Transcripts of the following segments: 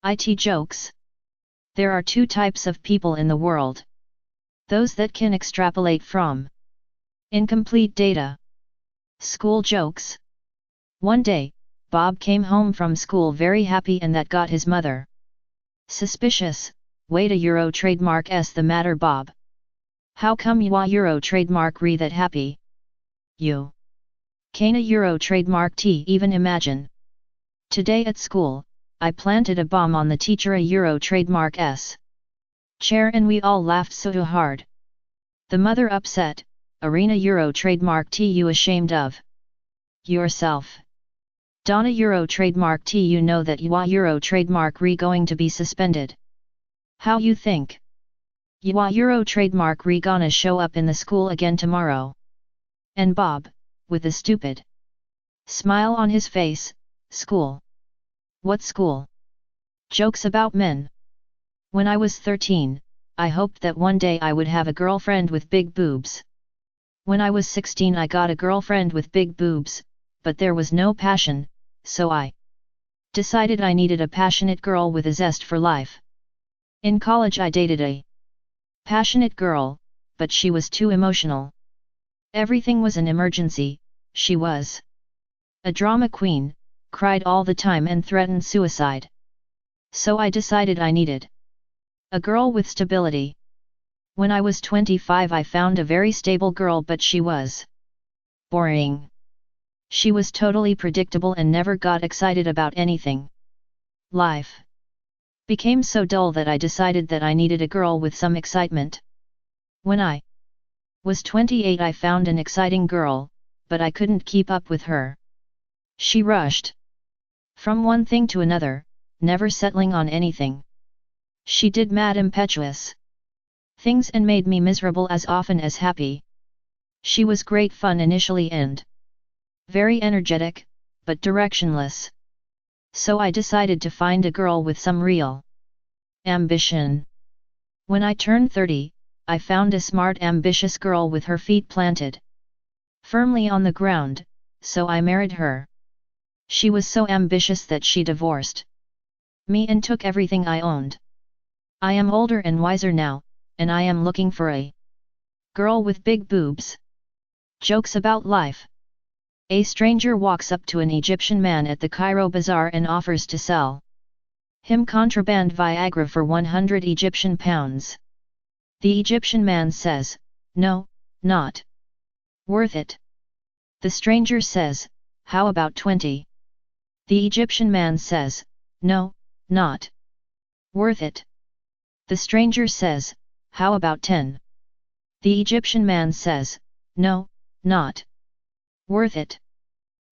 IT jokes. There are two types of people in the world. Those that can extrapolate from incomplete data. School jokes. One day, Bob came home from school very happy, and that got his mother suspicious. Wait a Euro trademark s the matter, Bob? How come you a Euro trademark re that happy? You can a Euro trademark t even imagine? Today at school, I planted a bomb on the teacher a Euro trademark s chair, and we all laughed so hard. The mother upset. Arena Euro trademark t you ashamed of yourself? Donna Euro trademark t you know that you a Euro trademark re going to be suspended? How you think? You a Euro trademark re gonna show up in the school again tomorrow? And Bob, with a stupid smile on his face, school? What school? Jokes about men. When I was 13, I hoped that one day I would have a girlfriend with big boobs. When I was 16 I got a girlfriend with big boobs, but there was no passion, so I decided I needed a passionate girl with a zest for life. In college I dated a passionate girl, but she was too emotional. Everything was an emergency. She was a drama queen, cried all the time and threatened suicide. So I decided I needed a girl with stability. When I was 25 I found a very stable girl, but she was boring. She was totally predictable and never got excited about anything. Life became so dull that I decided that I needed a girl with some excitement. When I was 28 I found an exciting girl, but I couldn't keep up with her. She rushed from one thing to another, never settling on anything. She did mad impetuous things and made me miserable as often as happy. She was great fun initially and very energetic, but directionless. So I decided to find a girl with some real ambition. When I turned 30, I found a smart, ambitious girl with her feet planted firmly on the ground, so I married her. She was so ambitious that she divorced me and took everything I owned. I am older and wiser now, and I am looking for a girl with big boobs. Jokes about life. A stranger walks up to an Egyptian man at the Cairo bazaar and offers to sell him contraband Viagra for 100 Egyptian pounds. The Egyptian man says, "No, not worth it." The stranger says, "How about 20? The Egyptian man says, "No, not worth it." The stranger says, "How about 10? The Egyptian man says, "No, not worth it."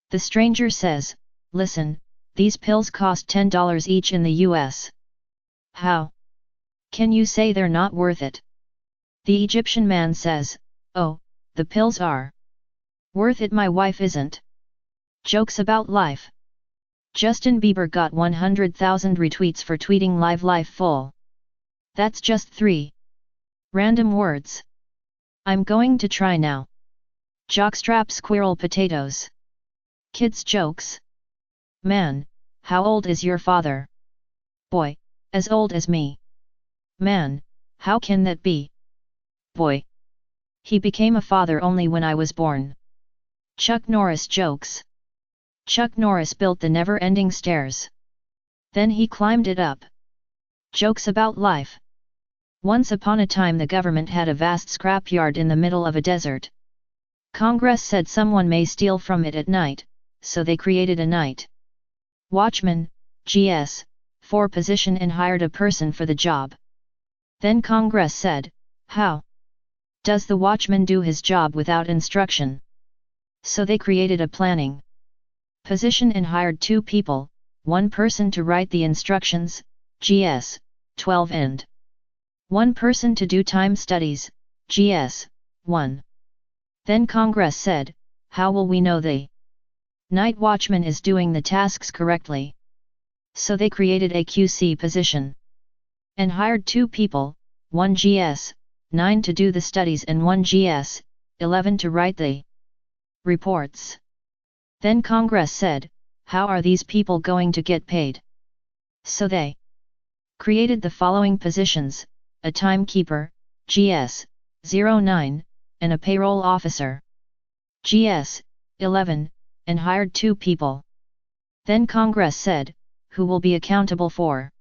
The stranger says, "Listen, these pills cost $10 each in the US. How can you say they're not worth it?" The Egyptian man says, "Oh, the pills are worth it, my wife isn't." Jokes about life. Justin Bieber got 100,000 retweets for tweeting "Live Life Full." That's just 3 random words. I'm going to try now. Jockstrap squirrel potatoes. Kids jokes. Man, how old is your father? Boy, as old as me. Man, how can that be? Boy, he became a father only when I was born. Chuck Norris jokes. Chuck Norris built the never-ending stairs. Then he climbed it up. Jokes about life. Once upon a time the government had a vast scrapyard in the middle of a desert. Congress said someone may steal from it at night, so they created a night watchman, GS, for position and hired a person for the job. Then Congress said, "How does the watchman do his job without instruction?" So they created a planning position and hired 2 people, one person to write the instructions, GS, 12, and one person to do time studies, GS, 1. Then Congress said, "How will we know the night watchman is doing the tasks correctly?" So they created a QC position and hired 2 people, one GS, 9 to do the studies and one GS, 11 to write the reports. Then Congress said, "How are these people going to get paid?" So they Created the following positions: a timekeeper, GS 09, and a payroll officer, GS 11, and hired 2 people. Then Congress said, who will be accountable for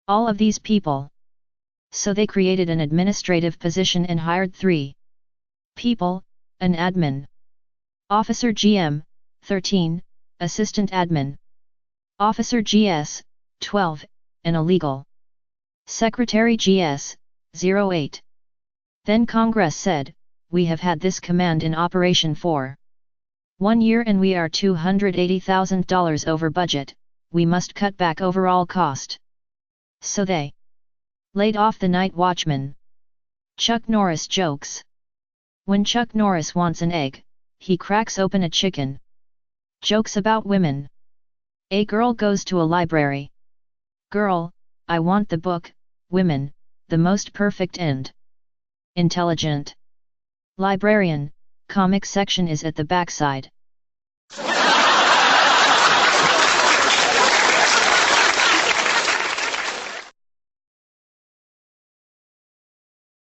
all of these people? So they created an administrative position and hired 3 people, an admin officer GM 13, assistant admin officer GS 12, and a legal secretary GS 08. Then Congress said, we have had this command in operation for 1 year and we are $280,000 over budget, we must cut back overall cost. So they laid off the night watchman. Chuck Norris jokes. When Chuck Norris wants an egg, he cracks open a chicken. Jokes about women. A girl goes to a library. Girl, I want the book, women, the most perfect and intelligent librarian, comic section is at the backside.